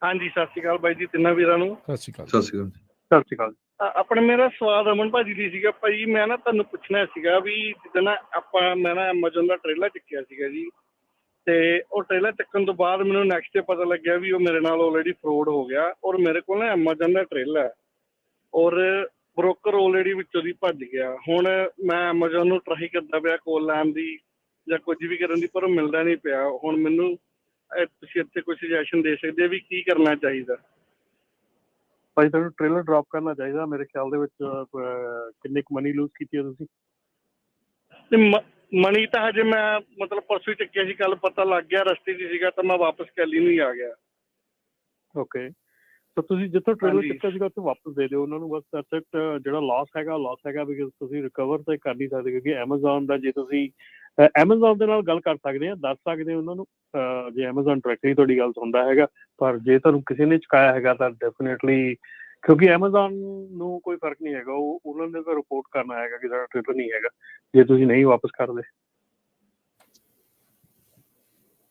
ਹਾਂਜੀ, ਸਤਿ ਸ਼੍ਰੀ ਅਕਾਲ ਬਾਈ ਜੀ ਤਿੰਨਾਂ ਵੀਰਾਂ ਨੂੰ। ਸਤਿ ਸ਼੍ਰੀ ਅਕਾਲ। ਸਤਿ ਸ਼੍ਰੀ ਅਕਾਲ। ਸਤਿ ਸ਼੍ਰੀ ਅਕਾਲ। ਆਪਣੇ ਮੇਰਾ ਸਵਾਲ ਰਮਨ ਭਾਜੀ ਦੀ ਸੀਗਾ ਭਾਜੀ, ਮੈਂ ਨਾ ਤੁਹਾਨੂੰ ਪੁੱਛਣਾ ਸੀਗਾ ਵੀ ਜਿੱਦਾਂ ਨਾ ਮੈਂ ਨਾ ਐਮਾਜ਼ੋਨ ਦਾ ਟ੍ਰੇਲਰ ਚੱਕਿਆ ਸੀਗਾ ਜੀ, ਅਤੇ ਉਹ ਟ੍ਰੇਲਰ ਚੱਕਣ ਤੋਂ ਬਾਅਦ ਮੈਨੂੰ ਨੈਕਸਟ ਡੇ ਪਤਾ ਲੱਗਿਆ ਵੀ ਉਹ ਮੇਰੇ ਨਾਲ ਆਲਰੇਡੀ ਫਰੋਡ ਹੋ ਗਿਆ। ਔਰ ਮੇਰੇ ਕੋਲ ਨਾ ਐਮਾਜ਼ੋਨ ਦਾ ਟ੍ਰੇਲਰ ਹੈ ਔਰ ਬ੍ਰੋਕਰ ਆਲਰੇਡੀ ਵਿੱਚੋਂ ਦੀ ਭੱਜ ਗਿਆ। ਹੁਣ ਮੈਂ ਐਮਾਜ਼ੋਨ ਨੂੰ ਟਰਾਈ ਕਰਦਾ ਪਿਆ ਕੋਲ ਲੈਣ ਦੀ ਜਾਂ ਕੁਝ ਵੀ ਕਰਨ ਦੀ, ਪਰ ਉਹ ਮਿਲਦਾ ਨਹੀਂ ਪਿਆ। ਹੁਣ ਮੈਨੂੰ ਤੁਸੀਂ ਇੱਥੇ ਕੋਈ ਸੁਜੈਸ਼ਨ ਦੇ ਸਕਦੇ ਵੀ ਕੀ ਕਰਨਾ ਚਾਹੀਦਾ? ਭਾਈ ਤੁਹਾਨੂੰ ਟ੍ਰੇਲਰ ਡ੍ਰੌਪ ਕਰਨਾ ਚਾਹੀਦਾ। ਮੇਰੇ ਖਿਆਲ ਦੇ ਵਿੱਚ ਕਿੰਨੀ ਕੁ ਮਨੀ ਲੂਜ਼ ਕੀਤੀ ਹੈ ਤੁਸੀਂ? ਅਤੇ ਮਨੀ ਤਾਂ ਹਜੇ ਮੈਂ ਮਤਲਬ ਪਰਸੋਂ ਹੀ ਚੱਕਿਆ ਸੀ, ਕੱਲ੍ਹ ਪਤਾ ਲੱਗ ਗਿਆ ਰਸਤੇ 'ਚ ਸੀਗਾ ਤਾਂ ਮੈਂ ਵਾਪਸ ਕੈਲੀ ਨੂੰ ਹੀ ਆ ਗਿਆ। ਓਕੇ, ਤਾਂ ਤੁਸੀਂ ਜਿੱਥੋਂ ਟ੍ਰੇਲਰ ਹਾਂਜੀ। ਚੱਕਿਆ ਸੀਗਾ ਉੱਥੇ ਵਾਪਸ ਦੇ ਦਿਓ ਉਹਨਾਂ ਨੂੰ ਬਸ। That's it. ਜਿਹੜਾ ਲਾਸ ਹੈਗਾ ਬਿਕਾਜ਼ ਤੁਸੀਂ ਰਿਕਵਰ ਤਾਂ ਕਰ ਨਹੀਂ ਸਕਦੇ, ਕਿਉਂਕਿ ਐਮਾਜ਼ੋਨ ਦਾ ਜੇ ਤੁਸੀਂ ਐਮਾਜ਼ੋਨ ਦੇ ਨਾਲ ਗੱਲ ਕਰ ਸਕਦੇ ਆ, ਦੱਸ ਸਕਦੇ ਉਹਨਾਂ ਨੂੰ ਜੇ ਐਮਾਜ਼ੋਨ ਡਾਇਰੈਕਟਲੀ ਤੁਹਾਡੀ ਗੱਲ ਸੁਣਦਾ ਹੈਗਾ। ਪਰ ਜੇ ਤੁਹਾਨੂੰ ਕਿਸੇ ਨੇ ਚੁਕਾਇਆ ਹੈਗਾ ਤਾਂ ਡੈਫੀਨੇਟਲੀ, ਕਿਉਂਕਿ ਐਮਾਜ਼ੋਨ ਨੂੰ ਕੋਈ ਫਰਕ ਨਹੀਂ ਹੈਗਾ, ਉਹ ਉਹਨਾਂ ਨੇ ਤਾਂ ਰਿਪੋਰਟ ਕਰਨਾ ਹੈਗਾ ਕਿ ਸਾਡਾ ਟ੍ਰੇਲਰ ਨਹੀਂ ਹੈਗਾ ਜੇ ਤੁਸੀਂ ਨਹੀਂ ਵਾਪਸ ਕਰਦੇ।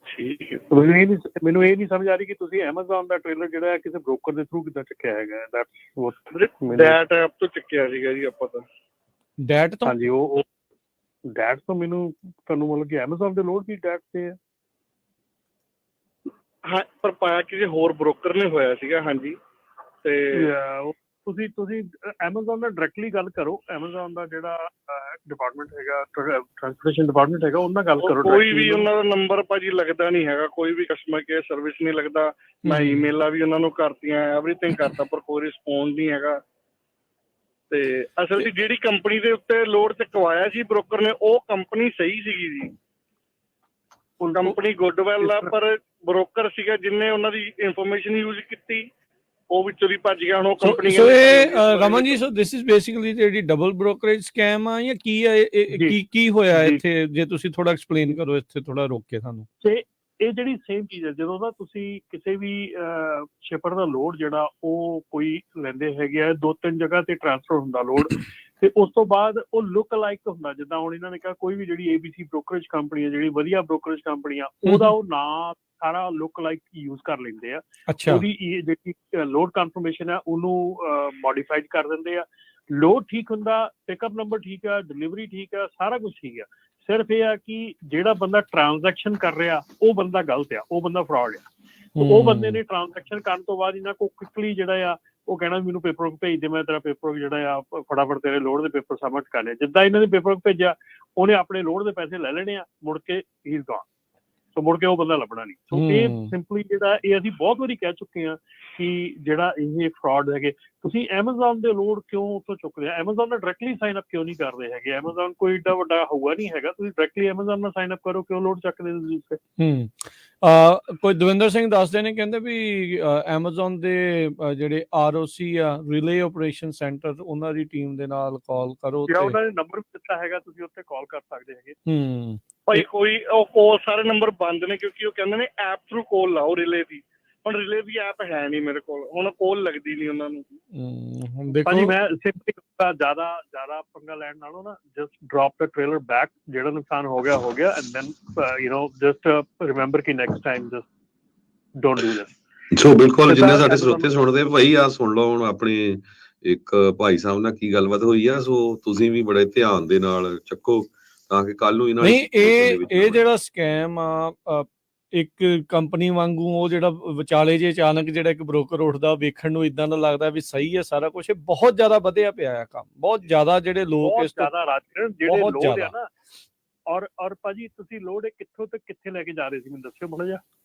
ਠੀਕ ਹੈ। ਮੈਨੂੰ ਇਹ ਨਹੀਂ ਸਮਝ ਆ ਰਹੀ ਕਿ ਤੁਸੀਂ ਐਮਾਜ਼ੋਨ ਦਾ ਟ੍ਰੇਲਰ ਜਿਹੜਾ ਹੈ ਕਿਸੇ ਬ੍ਰੋਕਰ ਦੇ ਥਰੂ ਕਿੱਦਾਂ ਚੱਕਿਆ ਹੈਗਾ। ਡੈਟ ਐਪ ਤੋਂ ਚੱਕਿਆ ਸੀਗਾ ਜੀ ਆਪਾਂ ਤਾਂ। ਡੈਟ ਤੋਂ? ਹਾਂਜੀ, ਉਹ ਡੈਟ ਤੋਂ ਮੈਨੂੰ ਤੁਹਾਨੂੰ ਮਤਲਬ ਕਿ ਐਮਾਜ਼ੋਨ ਦੇ ਲੋਡ ਵੀ ਡੈਟ ਤੇ ਹੈ? ਹਾਂ, ਪਰ ਪਾਇਆ ਕਿਸੇ ਹੋਰ ਬ੍ਰੋਕਰ ਨੇ ਹੋਇਆ ਸੀਗਾ। ਹਾਂਜੀ, ਅਤੇ ਤੁਸੀਂ ਐਮਾਜ਼ੋਨ ਨਾਲ ਡਾਇਰੈਕਟਲੀ ਗੱਲ ਕਰੋ। ਐਮਾਜ਼ੋਨ ਦਾ ਜਿਹੜਾ ਡਿਪਾਰਟਮੈਂਟ ਹੈਗਾ, ਟ੍ਰਾਂਸਪੋਰਟੇਸ਼ਨ ਡਿਪਾਰਟਮੈਂਟ ਹੈਗਾ, ਉਹਨਾਂ ਗੱਲ ਕਰੋ। ਕੋਈ ਵੀ ਉਹਨਾਂ ਦਾ ਨੰਬਰ ਭਾਜੀ ਲੱਗਦਾ ਨਹੀਂ ਹੈਗਾ, ਕੋਈ ਵੀ ਕਸਟਮਰ ਕੇਅਰ ਸਰਵਿਸ ਨਹੀਂ ਲੱਗਦਾ। ਮੈਂ ਈਮੇਲਾਂ ਵੀ ਉਹਨਾਂ ਨੂੰ ਕਰਤੀਆਂ, ਐਵਰੀਥਿੰਗ ਕਰਤਾ, ਪਰ ਕੋਈ ਰਿਸਪੌਂਸ ਨਹੀਂ ਹੈਗਾ। ਅਤੇ ਅਸਲ 'ਚ ਜਿਹੜੀ ਕੰਪਨੀ ਦੇ ਉੱਤੇ ਲੋਡ ਚੁਕਵਾਇਆ ਸੀ ਬ੍ਰੋਕਰ ਨੇ, ਉਹ ਕੰਪਨੀ ਸਹੀ ਸੀਗੀ ਜੀ, ਕੰਪਨੀ ਗੁੱਡਵੈਲ ਆ, ਪਰ ਬ੍ਰੋਕਰ ਸੀਗਾ ਜਿਹਨੇ ਉਹਨਾਂ ਦੀ ਇਨਫੋਰਮੇਸ਼ਨ ਯੂਜ਼ ਕੀਤੀ, ਉਹ ਵਿੱਚੋਂ ਦੀ ਭੱਜ ਗਿਆ। ਹੁਣ ਉਹ ਕੰਪਨੀ ਸੋ ਇਹ ਰਮਨ ਜੀ, ਸੋ ਦਿਸ ਇਜ਼ ਬੇਸਿਕਲੀ ਜਿਹੜੀ ਡਬਲ ਬ੍ਰੋਕਰੇਜ ਸਕੈਮ ਆ ਜਾਂ ਕੀ ਆ? ਕੀ ਹੋਇਆ ਇੱਥੇ? ਜੇ ਤੁਸੀਂ ਥੋੜਾ ਐਕਸਪਲੇਨ ਕਰੋ ਇੱਥੇ, ਥੋੜਾ ਰੋਕ ਕੇ ਸਾਨੂੰ। ਤੇ ਇਹ ਜਿਹੜੀ ਸੇਮ ਚੀਜ਼ ਹੈ, ਜਦੋਂ ਨਾ ਤੁਸੀਂ ਕਿਸੇ ਵੀ ਸ਼ਿਪਰ ਦਾ ਲੋਡ ਜਿਹੜਾ ਉਹ ਕੋਈ ਲੈਂਦੇ ਹੈਗੇ ਆ, 2-3 ਜਗ੍ਹਾ ਤੇ ਟ੍ਰਾਂਸਫਰ ਹੁੰਦਾ ਲੋਡ, ਤੇ ਉਸ ਤੋਂ ਬਾਅਦ ਉਹ ਲੁੱਕ ਲਾਈਕ ਹੁੰਦਾ। ਜਿੱਦਾਂ ਹੁਣ ਇਹਨਾਂ ਨੇ ਕਿਹਾ ਕੋਈ ਵੀ ਜਿਹੜੀ ABC ਬ੍ਰੋਕਰੇਜ ਕੰਪਨੀ ਹੈ, ਜਿਹੜੀ ਵਧੀਆ ਬ੍ਰੋਕਰੇਜ ਕੰਪਨੀ ਆ, ਉਹਦਾ ਉਹ ਨਾਂ ਸਾਰਾ ਲੁੱਕ ਲਾਈਕ ਯੂਜ਼ ਕਰ ਲੈਂਦੇ ਆ। ਉਹਦੀ ਜਿਹੜੀ ਲੋਡ ਕਨਫਰਮੇਸ਼ਨ ਹੈ ਉਹਨੂੰ ਮੋਡੀਫਾਈਡ ਕਰ ਦਿੰਦੇ ਆ। ਲੋਡ ਠੀਕ ਹੁੰਦਾ, ਪਿਕਅਪ ਨੰਬਰ ਠੀਕ ਆ, ਡਿਲੀਵਰੀ ਠੀਕ ਆ, ਸਾਰਾ ਕੁਝ ਠੀਕ ਆ। ਸਿਰਫ ਇਹ ਆ ਕਿ ਜਿਹੜਾ ਬੰਦਾ ਟ੍ਰਾਂਜੈਕਸ਼ਨ ਕਰ ਰਿਹਾ ਉਹ ਬੰਦਾ ਗਲਤ ਆ, ਉਹ ਬੰਦਾ ਫਰਾਡ ਆ। ਉਹ ਬੰਦੇ ਨੇ ਟ੍ਰਾਂਜੈਕਸ਼ਨ ਕਰਨ ਤੋਂ ਬਾਅਦ ਇਹਨਾਂ ਕੋਲ ਕੁਇਕਲੀ ਜਿਹੜਾ ਆ ਉਹ ਕਹਿਣਾ ਮੈਨੂੰ ਪੇਪਰ ਵਰਕ ਭੇਜ ਦੇ, ਮੈਂ ਤੇਰਾ ਪੇਪਰ ਵਰਕ ਜਿਹੜਾ ਆ ਫਟਾਫਟ ਤੇਰੇ ਲੋਡ ਦੇ ਪੇਪਰ ਸਬਮਿਟ ਕਰ ਲਿਆ। ਜਿੱਦਾਂ ਇਹਨਾਂ ਨੇ ਪੇਪਰ ਵਰਕ ਭੇਜਿਆ, ਉਹਨੇ ਆਪਣੇ ਲੋਡ ਦੇ ਪੈਸੇ ਲੈ ਲੈਣੇ ਆ, ਮੁੜ ਕੇ ਹੀ ਇਜ਼ ਗੌਨ। ਸੋ ਮੁੜ ਕੇ ਉਹ ਬੰਦਾ ਲੱਭਣਾ ਨਹੀਂ। ਸੋ ਇਹ ਸਿੰਪਲੀ ਜਿਹੜਾ ਇਹ ਅਸੀਂ ਬਹੁਤ ਵਾਰੀ ਕਹਿ ਚੁੱਕੇ ਹਾਂ ਕਿ ਜਿਹੜਾ ਇਹ ਫਰਾਡ ਹੈਗੇ, ਤੁਸੀਂ ਐਮਾਜ਼ੋਨ ਦੇ ਲੋਡ ਕਿਉਂ ਉੱਥੋਂ ਚੁੱਕਦੇ ਆ? ਐਮਾਜ਼ੋਨ ਨਾਲ ਡਾਇਰੈਕਟਲੀ ਸਾਈਨ ਅਪ ਕਿਉਂ ਨਹੀਂ ਕਰਦੇ ਹੈਗੇ? ਐਮਾਜ਼ੋਨ ਕੋਈ ਏਡਾ ਵੱਡਾ ਹੋਊਗਾ ਨਹੀਂ ਹੈਗਾ, ਤੁਸੀਂ ਡਾਇਰੈਕਟਲੀ ਐਮਾਜ਼ੋਨ ਨਾਲ ਸਾਈਨ ਅਪ ਕਰੋ, ਕਿਉਂ ਲੋਡ ਚੱਕਦੇ ਤੁਸੀਂ? ਕੋਈ ਦਵਿੰਦਰ ਸਿੰਘ ਦੱਸਦੇ ਨੇ, ਕਹਿੰਦੇ ਵੀ ਐਮਾਜ਼ੋਨ ਦੇ ਜਿਹੜੇ ROC ਆ, ਰਿਲੇ ਆਪਰੇਸ਼ਨ ਸੈਂਟਰ, ਉਹਨਾਂ ਦੀ ਟੀਮ ਦੇ ਨਾਲ ਕਾਲ ਕਰੋ। ਉਹਨਾਂ ਨੇ ਨੰਬਰ ਦਿੱਤਾ ਹੈਗਾ, ਤੁਸੀਂ ਉੱਥੇ ਕਾਲ ਕਰ ਸਕਦੇ ਹੈਗੇ। ਭਾਈ ਕੋਈ ਉਹ ਕੋਲ ਸਾਰੇ ਨੰਬਰ ਬੰਦ ਨੇ, ਕਿਉਂਕਿ ਉਹ ਕਹਿੰਦੇ ਨੇ ਐਪ ਥਰੂ ਕੋਲ ਲਾਓ ਰਿਲੇ ਦੀ। ਹੁਣ ਰਿਲੇ ਦੀ ਐਪ ਹੈ ਨਹੀਂ ਮੇਰੇ ਕੋਲ, ਹੁਣ ਕੋਲ ਲੱਗਦੀ ਨਹੀਂ ਉਹਨਾਂ ਨੂੰ। ਭਾਜੀ ਮੈਂ ਸਿੰਪਲੀ ਜ਼ਿਆਦਾ ਪੰਗਾ ਲੈਣ ਨਾਲੋਂ ਨਾ just drop the trailer back. ਜਿਹੜਾ ਨੁਕਸਾਨ ਹੋ ਗਿਆ ਐਂਡ ਦੈਨ ਜਸਟ ਰਿਮੈਂਬਰ ਕਿ next time just don't do this. So ਬਿਲਕੁਲ, ਜਿੰਨੇ ਸਾਡੇ ਸਰੋਤੇ ਸੁਣਦੇ ਭਾਈ ਆ ਸੁਣ ਲਓ ਹੁਣ ਆਪਣੀ ਇੱਕ ਭਾਈ ਸਾਹਿਬ ਨਾਲ ਕੀ ਗੱਲਬਾਤ ਹੋਈ ਆ। ਸੋ ਤੁਸੀਂ ਵੀ ਬੜੇ ਧਿਆਨ ਦੇ ਨਾਲ ਚੱਕੋ ਤਾਂ ਕਿ ਕੱਲ ਨੂੰ ਇਹਨਾਂ ਨਹੀਂ ਇਹ ਜਿਹੜਾ ਸਕੈਮ ਆ, ਇੱਕ ਕੰਪਨੀ ਵਾਂਗੂ ਉਹ ਜਿਹੜਾ ਵਿਚਾਲੇ ਜੇ ਅਚਾਨਕ ਜਿਹੜਾ ਇੱਕ ਬ੍ਰੋਕਰ ਉੱਠਦਾ, ਵੇਖਣ ਨੂੰ ਇਦਾਂ ਦਾ ਲੱਗਦਾ ਵੀ ਸਹੀ ਹੈ ਸਾਰਾ ਕੁਝ। ਬਹੁਤ ਜ਼ਿਆਦਾ ਵਧਿਆ ਪਿਆ ਆ ਕੰਮ, ਬਹੁਤ ਜ਼ਿਆਦਾ ਜਿਹੜੇ ਲੋਕ ਇਸ ਤੋਂ ਜਿਹੜੇ ਲੋਡ ਆ ਨਾ। ਔਰ ਭਾਜੀ ਤੁਸੀਂ ਲੋਡ ਕਿੱਥੋਂ ਤੱਕ ਕਿੱਥੇ ਲੈ ਕੇ ਜਾ ਰਹੇ ਸੀ, ਮੈਨੂੰ ਦੱਸਿਓ ਮਾੜਾ ਜਿਹਾ।